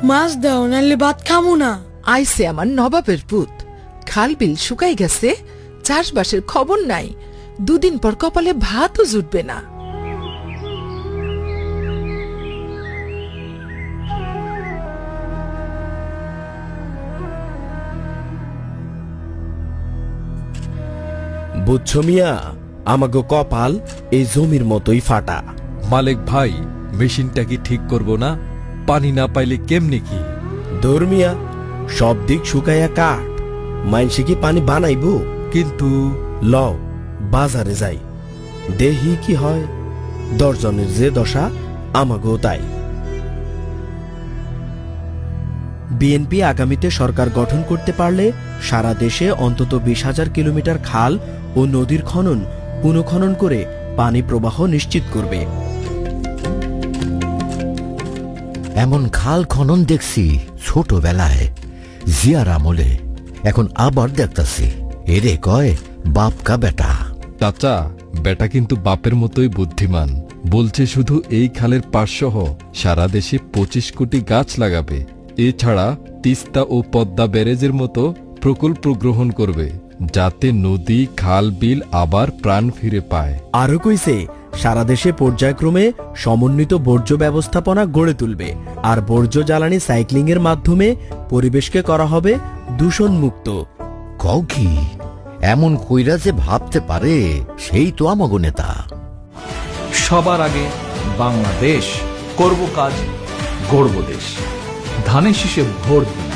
মাছ দাও, নাহলে ভাত খামু না। আইসে আমার নবাবের পুত, খাল বিল শুকাই গেছে, চাষবাসের খবর নাই, দুদিন পর কপালে ভাতও জুটবে না। বুঝছো মিয়া, আমাগো কপাল এই জমির মতোই ফাটা। মালিক ভাই, মেশিনটা কি ঠিক করব না? পানি না পাইলে কেমনে কি? ধর্মিয়া, সব দিক শুকাইয়া কাঠ, মাইনসে কি পানি বানাইব? কিন্তু লও বাজারে যাই, দেহি কি হয়। দর্জনের যে দশা, আমাগো তাই। বিএনপি আগামীতে সরকার গঠন করতে পারলে সারা দেশে অন্তত 20,000 কিলোমিটার খাল ও নদীর খনন পুনঃখনন করে পানি প্রবাহ নিশ্চিত করবে। এমন খাল খনন দেখছি ছোটবেলায় জিয়ার আমলে, এখন আবার দেখতাছি। এরে কয় বাপ কা বেটা। চাচা, বেটা কিন্তু বাপের মতোই বুদ্ধিমান। বলছে শুধু এই খালের পাশসহ সারা দেশে 25 কোটি গাছ লাগাবে। এছাড়া তিস্তা ও পদ্মা ব্যারেজের মতো প্রকল্প গ্রহণ করবে, যাতে নদী খাল বিল আবার প্রাণ ফিরে পায়। আরও কইছে সারা দেশে পর্যায়ক্রমে সমন্বিত বর্জ্য ব্যবস্থাপনা গড়ে তুলবে, আর বর্জ্য জ্বালানি সাইক্লিং এর মাধ্যমে পরিবেশকে করা হবে দূষণ মুক্ত। কও কি, এমন কইরা যে ভাবতে পারে সেই তো আমাগো নেতা। সবার আগে বাংলাদেশ, করব কাজ, গড়ব দেশ। ধানের শীষে ভোট দিন।